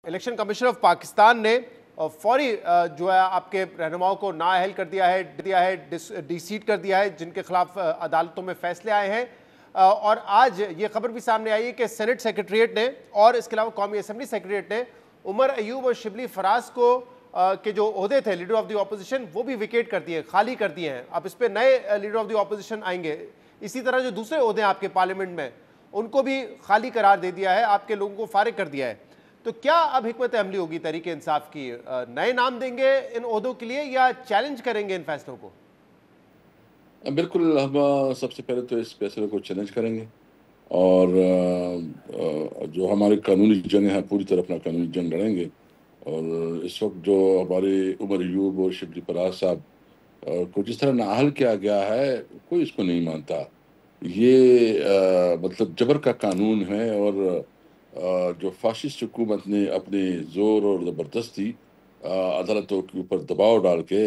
Election commission of Pakistan نے فوری جو ہے آپ کے رہنماؤں کو نااہل کر دیا ہے ڈی سیٹ کر دیا ہے جن کے خلاف عدالتوں میں فیصلے آئے ہیں. اور آج یہ خبر بھی سامنے آئی ہے کہ سینٹ سیکریٹریٹ نے اور اس کے علاوہ قومی اسمبلی سیکریٹریٹ نے عمر ایوب اور شبلی فراز کو کے جو عہدے تھے لیڈر آف دی اپوزیشن وہ بھی ویکیٹ کر دیے، خالی کر دیے ہیں. اب اس پہ نئے لیڈر آف دی اپوزیشن آئیں گے. اسی طرح جو دوسرے عہدے ہیں آپ کے پارلیمنٹ میں ان کو بھی خالی قرار دے دیا ہے، آپ کے لوگوں کو فارغ کر دیا ہے. تو کیا اب حکمت عملی ہوگی تحریک انصاف کی؟ نئے نام دیں گے ان عہدوں کے لیے یا چیلنج کریں گے ان فیصلوں کو؟ بالکل، ہم سب سے پہلے تو اس فیصلے کو چیلنج کریں گے اور جو ہماری قانونی جنگ ہے پوری طرح اپنا قانونی جنگ لڑیں گے. اور اس وقت جو ہمارے عمر ایوب اور شبلی فراز صاحب کو جس طرح نااہل کیا گیا ہے، کوئی اس کو نہیں مانتا. یہ مطلب جبر کا قانون ہے، اور جو فاشسٹ حکومت نے اپنے زور اور زبردستی عدالتوں کے اوپر دباؤ ڈال کے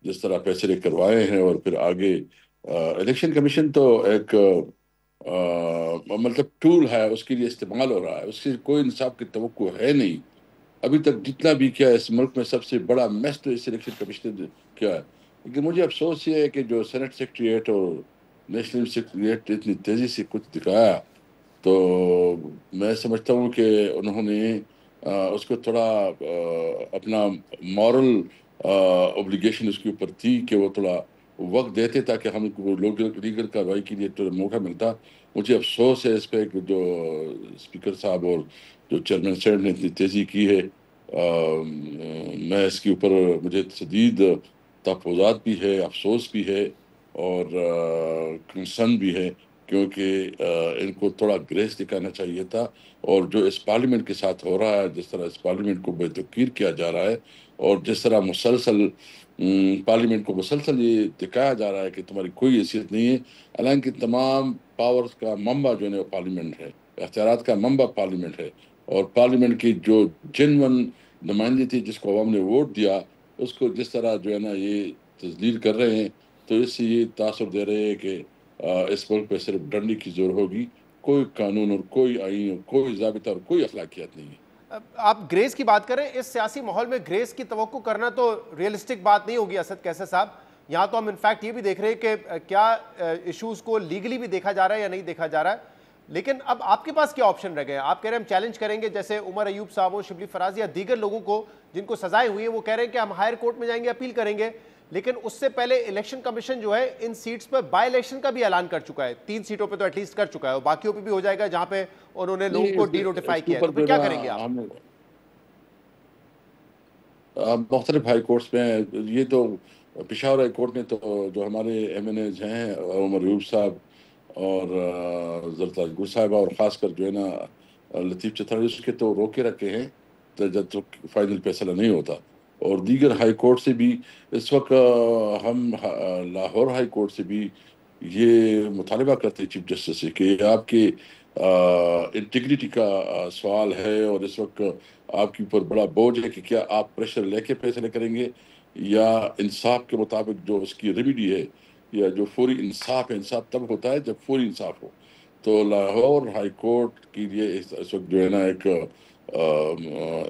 جس طرح فیصلے کروائے ہیں، اور پھر آگے الیکشن کمیشن تو ایک مطلب ٹول ہے، اس کے لیے استعمال ہو رہا ہے. اس سے کوئی انصاف کی توقع ہے نہیں. ابھی تک جتنا بھی کیا اس ملک میں سب سے بڑا میس تو اس الیکشن کمیشن نے کیا ہے. لیکن مجھے افسوس یہ ہے کہ جو سینٹ سیکریٹریٹ اور نیشنل سیکریٹریٹ اتنی تیزی سے کچھ دکھایا، تو میں سمجھتا ہوں کہ انہوں نے اس کو تھوڑا اپنا مورل اوبلیگیشن اس کے اوپر تھی کہ وہ تھوڑا وقت دیتے تاکہ ہم کو لیگل کارروائی کے لیے تھوڑا موقع ملتا. مجھے افسوس ہے اس پہ کہ جو اسپیکر صاحب اور جو چیئرمین صاحب نے اتنی تیزی کی ہے. میں اس کے اوپر مجھے شدید تحفظات بھی ہے، افسوس بھی ہے اور کنسرن بھی ہے، کیونکہ ان کو تھوڑا گریس دکھانا چاہیے تھا. اور جو اس پارلیمنٹ کے ساتھ ہو رہا ہے، جس طرح اس پارلیمنٹ کو بے توقیر کیا جا رہا ہے، اور جس طرح مسلسل پارلیمنٹ کو مسلسل یہ دکھایا جا رہا ہے کہ تمہاری کوئی حیثیت نہیں ہے، حالانکہ تمام پاورز کا منبع جو ہے پارلیمنٹ ہے، اختیارات کا منبع پارلیمنٹ ہے. اور پارلیمنٹ کی جو جنون نمائندگی تھی جس کو عوام نے ووٹ دیا، اس کو جس طرح جو ہے نا یہ تذلیل کر رہے ہیں، تو اس سے یہ تاثر دے رہے ہیں کہ اس ملک پہ صرف ڈنڈی کی زور ہوگی. کوئی قانون اور کوئی آئین اور کوئی ضابطہ اور کوئی اخلاقیات نہیں ہے. آپ گریس کی بات کریں، اس سیاسی ماحول میں گریس کی توقع کرنا تو ریئلسٹک بات نہیں ہوگی اسد کیسر صاحب. یہاں تو ہم انفیکٹ یہ بھی دیکھ رہے ہیں کہ کیا ایشوز کو لیگلی بھی دیکھا جا رہا ہے یا نہیں دیکھا جا رہا ہے. لیکن اب آپ کے پاس کیا آپشن رہ گئے ہیں؟ آپ کہہ رہے ہیں ہم چیلنج کریں گے، جیسے عمر ایوب صاحب، شبلی فراز یا دیگر لوگوں کو جن کو سزائیں ہوئی ہیں، وہ کہہ رہے ہیں کہ ہم ہائر کورٹ میں جائیں گے، اپیل کریں گے. لیکن اس سے پہلے الیکشن کمیشن جو ہے ان سیٹس پر بائی الیکشن کا بھی اعلان کر چکا ہے. 3 سیٹوں پہ تو ایٹ لیسٹ کر چکا ہے، اور باقیوں پہ بھی ہو جائے گا جہاں پہ انہوں نے لوگوں کو ڈی نوٹیفائی کیا ہے. تو پھر کیا کریں گے آپ؟ مختلف ہائی کورٹس میں یہ تو پشاور ہائی کورٹ نے تو جو ہمارے ایم این ایز ہیں عمر ایوب صاحب اور زرتاج گر صاحبہ، اور خاص کر جو ہے نا لطیف چتھاڑی، اس کے تو روکے رکھے ہیں جب تک فائنل فیصلہ نہیں ہوتا. اور دیگر ہائی کورٹ سے بھی اس وقت ہم لاہور ہائی کورٹ سے بھی یہ مطالبہ کرتے چیف جسٹس سے کہ آپ کے انٹیگریٹی کا سوال ہے، اور اس وقت آپ کے اوپر بڑا بوجھ ہے کہ کیا آپ پریشر لے کے فیصلے کریں گے یا انصاف کے مطابق جو اس کی ریمیڈی ہے، یا جو فوری انصاف ہے. انصاف تب ہوتا ہے جب فوری انصاف ہو. تو لاہور ہائی کورٹ کے لیے اس وقت جو ہے نا ایک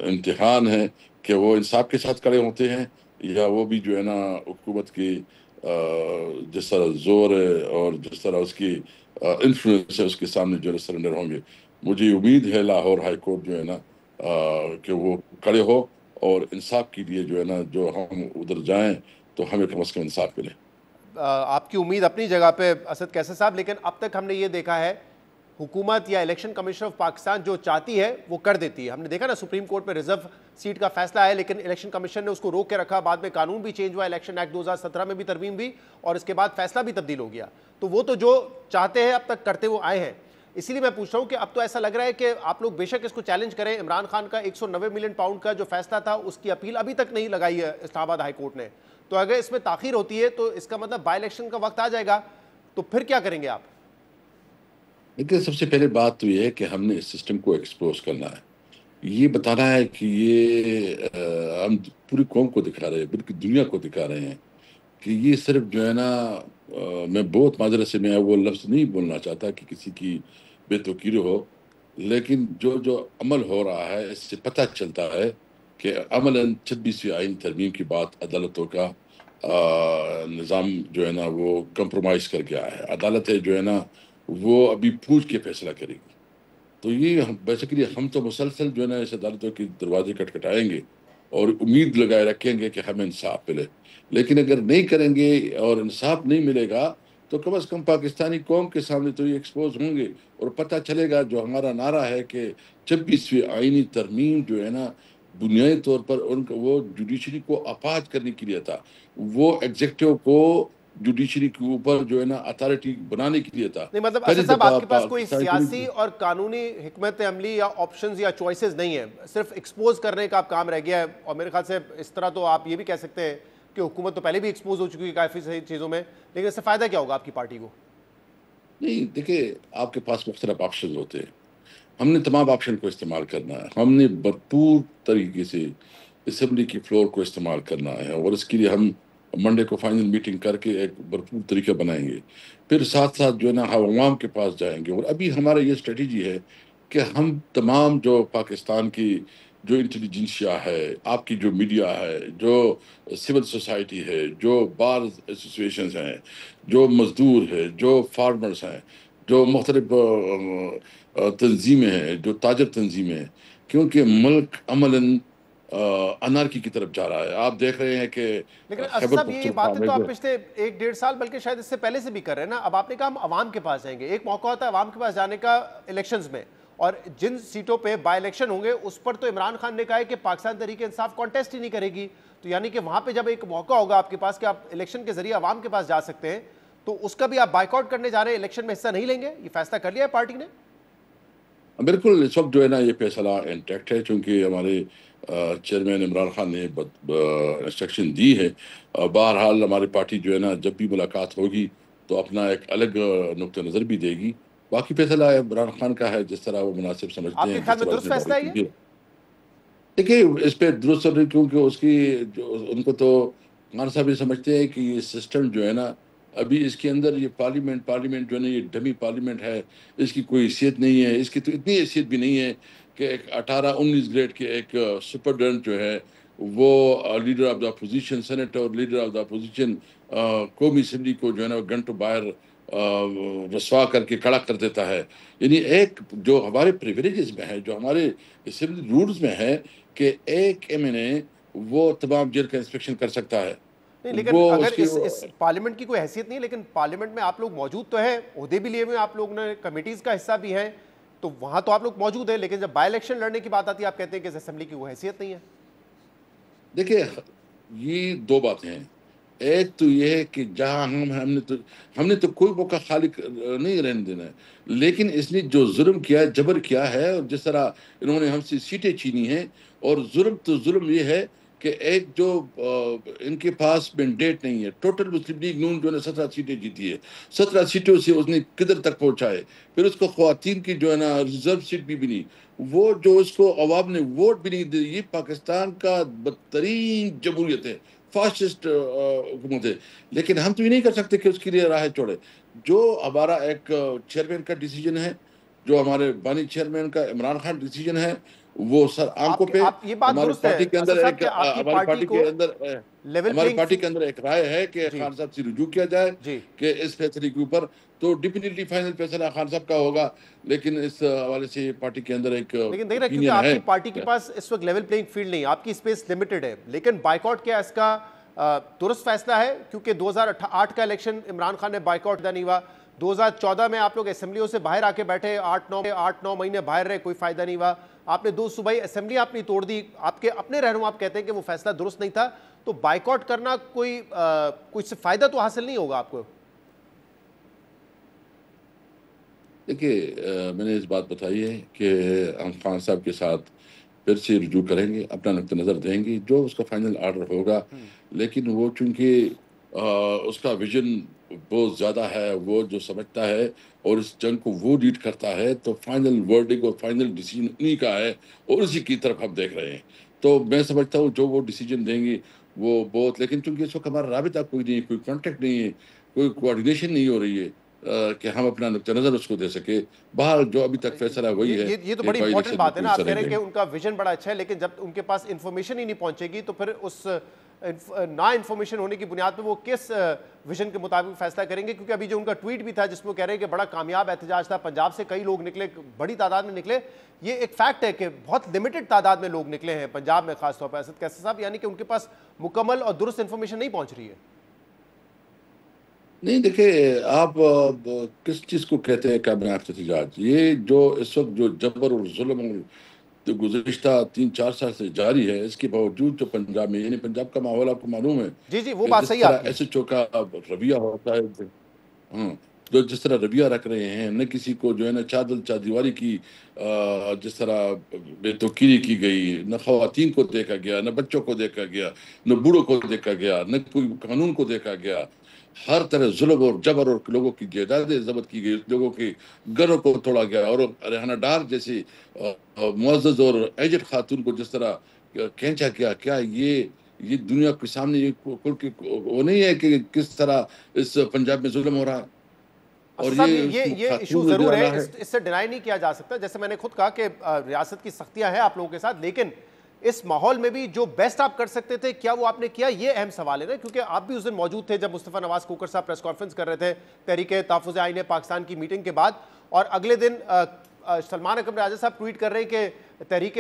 امتحان ہے کہ وہ انصاف کے ساتھ کھڑے ہوتے ہیں، یا وہ بھی جو ہے نا حکومت کی جس طرح زور ہے اور جس طرح اس کی انفلوئنس ہے اس کے سامنے جو ہے سرنڈر ہوں گے. مجھے امید ہے لاہور ہائی کورٹ جو ہے نا کہ وہ کھڑے ہو اور انصاف کے لیے جو ہے نا جو ہم ادھر جائیں تو ہمیں کم از کم انصاف ملے. آپ کی امید اپنی جگہ پہ اسد کیسر صاحب، لیکن اب تک ہم نے یہ دیکھا ہے حکومت یا الیکشن کمیشن آف پاکستان جو چاہتی ہے وہ کر دیتی ہے. ہم نے دیکھا نا سپریم کورٹ میں ریزرو سیٹ کا فیصلہ ہے، لیکن الیکشن کمیشن نے اس کو روک کے رکھا. بعد میں قانون بھی چینج ہوا، الیکشن ایکٹ 2017 میں بھی ترمیم بھی، اور اس کے بعد فیصلہ بھی تبدیل ہو گیا. تو وہ تو جو چاہتے ہیں اب تک کرتے وہ آئے ہیں. اسی لیے میں پوچھ رہا ہوں کہ اب تو ایسا لگ رہا ہے کہ آپ لوگ بے شک اس کو چیلنج کریں. عمران خان کا 190 ملین پاؤنڈ کا جو فیصلہ تھا اس کی اپیل ابھی تک نہیں لگائی ہے اسلام آباد ہائی کورٹ نے. تو اگر اس میں تاخیر ہوتی ہے تو اس کا مطلب بائی الیکشن کا وقت آ جائے گا. تو پھر کیا کریں گے آپ؟ لیکن سب سے پہلے بات تو یہ ہے کہ ہم نے اس سسٹم کو ایکسپوز کرنا ہے. یہ بتانا ہے کہ یہ ہم پوری قوم کو دکھا رہے ہیں، بلکہ دنیا کو دکھا رہے ہیں کہ یہ صرف جو ہے نا میں بہت معذرت سے میں وہ لفظ نہیں بولنا چاہتا کہ کسی کی بے توقیر ہو، لیکن جو عمل ہو رہا ہے اس سے پتہ چلتا ہے کہ عملاً 26ویں آئین ترمیم کی بات عدالتوں کا نظام جو ہے نا وہ کمپرومائز کر گیا ہے. عدالتیں جو ہے نا وہ ابھی پوچھ کے فیصلہ کرے گی. تو یہ بیسیکلی ہم تو مسلسل جو ہے نا اس عدالتوں کے دروازے کھٹکھٹائیں گے اور امید لگائے رکھیں گے کہ ہمیں انصاف ملے. لیکن اگر نہیں کریں گے اور انصاف نہیں ملے گا تو کم از کم پاکستانی قوم کے سامنے تو یہ ایکسپوز ہوں گے اور پتہ چلے گا جو ہمارا نعرہ ہے کہ 26ویں آئینی ترمیم جو ہے نا بنیادی طور پر ان کا وہ جوڈیشری کو اپاہج کرنے کے لیے تھا. وہ ایگزیکٹو کو جوڈیشری کے اوپر جو ہے نا اتھارٹی بنانے کے لیے تھا. نہیں مطلب پہلی اسد صاحب دفعہ آپ کے پاس کوئی پاکستانی سیاسی اور قانونی حکمت عملی یا آپشنز یا چوائسز نہیں ہیں, صرف ایکسپوز کرنے کا آپ کام رہ گیا ہے. اور میرے خیال سے اس طرح تو آپ یہ بھی کہہ سکتے ہیں کہ حکومت تو پہلے بھی ایکسپوز ہو چکی ہے کافی صحیح چیزوں میں, لیکن اس سے فائدہ کیا ہوگا آپ کی پارٹی کو؟ نہیں دیکھیں, آپ کے پاس مختلف آپشن ہوتے ہیں. ہم نے تمام آپشن کو استعمال کرنا ہے. ہم نے بھرپور طریقے سے اسمبلی کی فلور کو استعمال کرنا ہے اور اس کے لیے ہم منڈے کو فائنل میٹنگ کر کے ایک بھرپور طریقہ بنائیں گے. پھر ساتھ ساتھ جو ہے نا ہم عوام کے پاس جائیں گے. اور ابھی ہمارا یہ اسٹریٹجی ہے کہ ہم تمام جو پاکستان کی جو انٹیلیجنسیا ہے, آپ کی جو میڈیا ہے, جو سول سوسائٹی ہے, جو بار ایسوسیشنز ہیں, جو مزدور ہے, جو فارمرز ہیں, جو مختلف تنظیمیں ہیں, جو تاجر تنظیمیں ہیں, کیونکہ ملک عملاً انارکی کی طرف جا رہا ہے. آپ دیکھ رہے ہیں کہ لیکن اسد خیبر صاحب یہ پختونخوا باتیں میں تو آپ جو پچھلے 1-1.5 سال بلکہ شاید اس سے پہلے سے بھی کر رہے ہیں نا. اب آپ نے کہا ہم عوام کے پاس جائیں گے, ایک موقع ہوتا ہے عوام کے پاس جانے کا الیکشنز میں, اور جن سیٹوں پہ بائی الیکشن ہوں گے اس پر تو عمران خان نے کہا ہے کہ پاکستان تحریک انصاف کانٹیسٹ ہی نہیں کرے گی. تو یعنی کہ وہاں پہ جب ایک موقع ہوگا آپ کے پاس کہ آپ الیکشن کے ذریعے عوام کے پاس جا سکتے ہیں, تو اس کا بھی آپ بائیکاٹ کرنے جا رہے ہیں, الیکشن میں حصہ نہیں لیں گے, یہ فیصلہ کر لیا ہے پارٹی نے؟ بالکل اس وقت جو ہے نا یہ فیصلہ انٹیکٹ ہے, چونکہ ہمارے چیئرمین عمران خان نے انسٹرکشن دی ہے. بہرحال ہماری پارٹی جو ہے نا جب بھی ملاقات ہوگی تو اپنا ایک الگ نقطہ نظر بھی دے گی. باقی فیصلہ عمران خان کا ہے, جس طرح وہ مناسب سمجھتے آپ کے ہیں, خیال جس میں طرح اس درست نے فیصلہ ہے یہ؟ باری کی. دیکھیے اس پہ درست نہیں, کیونکہ اس کی ان کو تو خان صاحب یہ سمجھتے ہیں کہ یہ سسٹم جو ہے نا ابھی اس کے اندر یہ پارلیمنٹ جو ہے نا یہ ڈمی پارلیمنٹ ہے, اس کی کوئی حیثیت نہیں ہے. اس کی تو اتنی حیثیت بھی نہیں ہے کہ ایک 18-19 گریڈ کے ایک سپرڈنٹ جو ہے وہ leader of the opposition senate اور لیڈر آف دا اپوزیشن قومی اسمبلی کو جو ہے نا گھنٹوں باہر رسوا کر کے کھڑا کر دیتا ہے. یعنی ایک جو ہمارے پریویلیجز میں ہے, جو ہمارے اسمبلی رولز میں ہے کہ ایک ایم این اے وہ تمام جیل کا انسپیکشن کر سکتا ہے. نہیں, لیکن وہ اگر اس کی اس پارلیمنٹ کی کوئی حیثیت نہیں, لیکن پارلیمنٹ میں آپ لوگ موجود تو ہیں, عہدے بھی لیے ہوئے, آپ لوگ نے کمیٹیز کا حصہ بھی ہیں, تو وہاں تو آپ لوگ موجود ہیں, لیکن جب بائی الیکشن لڑنے کی بات آتی ہے آپ کہتے ہیں کہ اس اسمبلی کی وہ حیثیت نہیں ہے. دیکھیں یہ دو باتیں ہیں. ایک تو یہ ہے کہ جہاں ہم نے تو کوئی موقع خالی نہیں رہنے دینا ہے, لیکن اس نے جو ظلم کیا ہے, جبر کیا ہے, اور جس طرح انہوں نے ہم سے سیٹیں چھینی ہیں, اور ظلم تو ظلم یہ ہے کہ ایک جو ان کے پاس مینڈیٹ نہیں ہے. ٹوٹل مسلم لیگ نون جو ہے 17 سیٹیں جیتی ہے, 17 سیٹوں سے اس نے کدھر تک پہنچا ہے. پھر اس کو خواتین کی جو ہے نا ریزرو سیٹ بھی ملی, وہ جو اس کو عوام نے ووٹ بھی نہیں دی. یہ پاکستان کا بدترین جمہوریت ہے, فاسسٹ حکومت ہے. لیکن ہم تو یہ نہیں کر سکتے کہ اس کے لیے راہ چھوڑے. جو ہمارا ایک چیئرمین کا ڈیسیجن ہے, جو ہمارے بانی چیئرمین کا عمران خان ڈیسیجن ہے, وہ سر آنکھوں پہ آپ یہ بات ہماری درست ہے پارٹی کے اندر اسد صاحب ایک کہ آپ کی ہماری پارٹی پارٹی کو کے اندر لیول ہماری پلینگ پارٹی کے اندر ایک رائے ہے کہ جی خان صاحب سے رجوع کیا جائے جی کہ اس فیصلے کے اوپر. تو ڈیفینیٹلی فائنل فیصلہ خان صاحب کا ہوگا, لیکن اس حوالے سے پارٹی کے اندر ایک لیکن دیکھ رہے کیونکہ اوپینین آپ ہے. کی پارٹی کے پاس اس وقت لیول پلینگ فیلڈ نہیں, آپ کی اسپیس لمیٹڈ ہے, لیکن بائیکاٹ کیا اس کا درست فیصلہ ہے؟ کیونکہ 2008 کا الیکشن عمران خان نے بائیکاٹ نہیں ہوا, 2014 میں آپ لوگ اسمبلیوں سے باہر آ کے بیٹھے, 8-9 مہینے باہر رہے, کوئی فائدہ نہیں ہوا. آپ نے 2 صوبائی اسمبلی آپ نے توڑ دی, آپ کے اپنے رہنما آپ کہتے ہیں کہ وہ فیصلہ درست نہیں تھا, تو بائیکاٹ کرنا کوئی سے فائدہ تو حاصل نہیں ہوگا آپ کو. دیکھیے میں نے اس بات بتائی ہے کہ ہم خان صاحب کے ساتھ پھر سے رجوع کریں گے, اپنا نقطہ نظر دیں گے, جو اس کا فائنل آرڈر ہوگا. لیکن وہ چونکہ اس کا ویژن بہت زیادہ ہے, وہ جو سمجھتا ہے اور اس جنگ کو وہ لیڈ کرتا ہے, تو فائنل ورڈنگ اور فائنل ڈیسیجن انہی کا ہے, اور اسی کی طرف ہم دیکھ رہے ہیں. تو میں سمجھتا ہوں جو وہ ڈیسیجن دیں گے وہ بہت, لیکن چونکہ اس وقت ہمارا رابطہ کوئی نہیں ہے, کوئی کانٹیکٹ نہیں ہے, کوئی کوآرڈینیشن نہیں ہو رہی ہے, کہ ہم اپنا نقطہ نظر اس کو دے سکے. بہر جو ابھی تک فیصلہ وہی ہے یہ تو کہ بڑی قائد امپورٹنٹ اسد بات ہے نا. بالکل آپ اس کہہ طرح رہے ہیں کہ گئے. ان کا ویژن بڑا اچھا ہے لیکن جب ان کے پاس انفارمیشن ہی نہیں پہنچے گی تو پھر اس نا انفارمیشن ہونے کی بنیاد پہ وہ کس ویژن کے مطابق فیصلہ کریں گے. کیونکہ ابھی جو ان کا ٹویٹ بھی تھا جس میں وہ کہہ رہے ہیں کہ بڑا کامیاب احتجاج تھا, پنجاب سے کئی لوگ نکلے, بڑی تعداد میں نکلے. یہ ایک فیکٹ ہے کہ بہت لمیٹڈ تعداد میں لوگ نکلے ہیں پنجاب میں خاص طور پر اسد قیصر صاحب, یعنی کہ ان کے پاس مکمل اور درست انفارمیشن نہیں پہنچ رہی ہے. نہیں دیکھیں آپ کس چیز کو کہتے ہیں کابینہ احتجاج؟ یہ جو اس وقت جو جبر اور ظلم اور جو گزشتہ 3-4 سال سے جاری ہے, اس کے باوجود جو پنجاب میں, یعنی پنجاب کا ماحول آپ کو معلوم ہے جی وہ کہ بات جس صحیح ہے طرح آپ کی. ایس ایچ او کا رویہ ہوتا ہے, ہاں, جو جس طرح رویہ رکھ رہے ہیں, نہ کسی کو جو ہے نا چادر چادیواری کی جس طرح بے توقیری کی گئی, نہ خواتین کو دیکھا گیا, نہ بچوں کو دیکھا گیا, نہ بوڑھوں کو دیکھا گیا, نہ کوئی قانون کو دیکھا گیا. ہر طرح ظلم اور جبر, اور لوگوں کی جائیدادیں ضبط کی گئی, لوگوں کے گھروں کو توڑا گیا, اور ریحانہ ڈار جیسی معزز اور ایجڈ خاتون کو جس طرح کھینچا گیا. کیا یہ دنیا کے سامنے یہ وہ نہیں ہے کہ کس طرح اس پنجاب میں ظلم ہو رہا ہے؟ اور اسد صاحب اس یہ ایشو خاتون ضرور ہے, ڈالا ہے. اس سے ڈینائی نہیں کیا جا سکتا. جیسے میں نے خود کہا کہ ریاست کی سختیاں ہیں آپ لوگوں کے ساتھ, لیکن اس ماحول میں بھی جو بیسٹ آپ کر سکتے تھے کیا وہ آپ نے کیا, یہ اہم سوال ہے نا. کیونکہ آپ بھی اس دن موجود تھے جب مصطفیٰ نواز کھوکھر صاحب پریس کانفرنس کر رہے تھے تحریک تحفظ آئین پاکستان کی میٹنگ کے بعد, اور اگلے دن سلمان اکرم راجہ صاحب ٹویٹ کر رہے ہیں کہ تحریک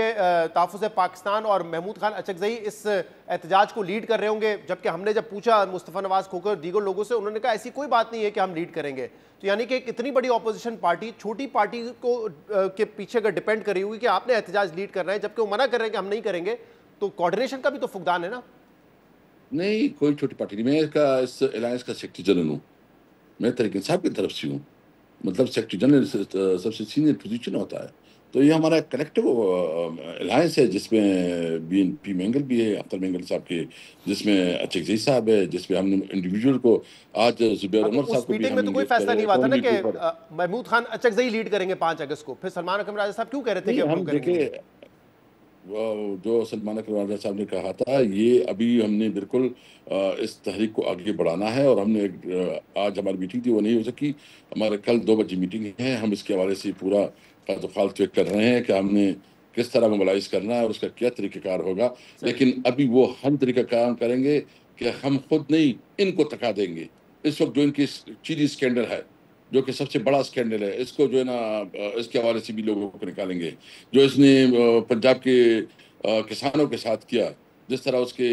تحفظ پاکستان اور محمود خان اچکزئی اس احتجاج کو لیڈ کر رہے ہوں گے. جبکہ ہم نے جب پوچھا مصطفیٰ نواز کھوکھر دیگر لوگوں سے, انہوں نے کہا ایسی کوئی بات نہیں ہے کہ ہم لیڈ کریں گے. تو یعنی کہ ایک اتنی بڑی اپوزیشن پارٹی چھوٹی پارٹی کو کے پیچھے اگر ڈیپینڈ کری ہوئی کہ آپ نے احتجاج لیڈ کر رہے ہیں, جبکہ وہ منع کر رہے ہیں کہ ہم نہیں کریں گے, تو کوارڈینیشن کا بھی تو فقدان ہے نا. نہیں, کوئی چھوٹی پارٹی نہیں. میں اس الائنس کا سیکرٹری جنرل ہوں, میں تحریک انصاف کی طرف سے ہوں. مطلب سیکرٹری جنرل سب سے سینئر پوزیشن ہوتا ہے. تو یہ ہمارا کلیکٹیو الائنس ہے جس میں بی این پی مینگل بھی ہے, اختر مینگل صاحب کے, جس میں اچکزئی صاحب ہے, جس میں ہم نے انڈیویجول کو آج زبیر تو عمر اس صاحب کو بھی میٹنگ ہم میں تو کوئی انگیج کر فیصلہ رہے نہیں ہیں ہوا تھا نا قومی کہ لیڈر پر. محمود خان اچکزئی لیڈ کریں گے 5 اگست کو, پھر سلمان اکرم راجہ صاحب کیوں کہہ رہے تھے کہ نہیں, اب وہ ہم کریں گے؟ دیکھیں جو سلمان اکرم راجہ صاحب نے کہا تھا, یہ ابھی ہم نے بالکل اس تحریک کو آگے بڑھانا ہے. اور ہم نے آج ہماری میٹنگ تھی وہ نہیں ہو سکی, ہمارے کل 2 بجے میٹنگ ہے. ہم اس کے حوالے سے پورا خالت کر رہے ہیں کہ ہم نے کس طرح موبلائز کرنا ہے اور اس کا کیا طریقہ کار ہوگا. لیکن ابھی وہ ہم طریقہ کار کریں گے کہ ہم خود نہیں ان کو تکا دیں گے. اس وقت جو ان کی چیری اسکینڈل ہے, جو کہ سب سے بڑا اسکینڈل ہے, اس کو جو ہے نا اس کے حوالے سے بھی لوگوں کو نکالیں گے. جو اس نے پنجاب کے کسانوں کے ساتھ کیا, جس طرح اس کے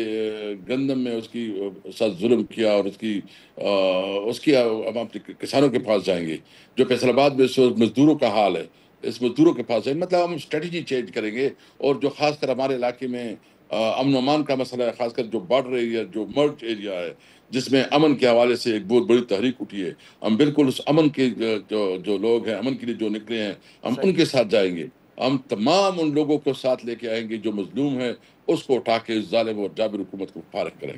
گندم میں اس کی ساتھ ظلم کیا, اور اس کی ہم اپنے کسانوں کے پاس جائیں گے. جو فیصل آباد میں اس وقت مزدوروں کا حال ہے, اس مزدوروں کے پاس جائیں گے. مطلب ہم اسٹریٹجی چینج کریں گے. اور جو خاص کر ہمارے علاقے میں امن و امان کا مسئلہ ہے, خاص کر جو بارڈر ایریا, جو مرج ایریا ہے, جس میں امن کے حوالے سے ایک بہت بڑی تحریک اٹھی ہے, ہم بالکل اس امن کے جو لوگ ہیں, امن کے لیے جو نکلے ہیں, ہم ان کے ساتھ جائیں گے. ہم تمام ان لوگوں کو ساتھ لے کے آئیں گے جو مظلوم ہے, اس کو اٹھا کے ظالم اور جابر حکومت کو فارغ کریں گے.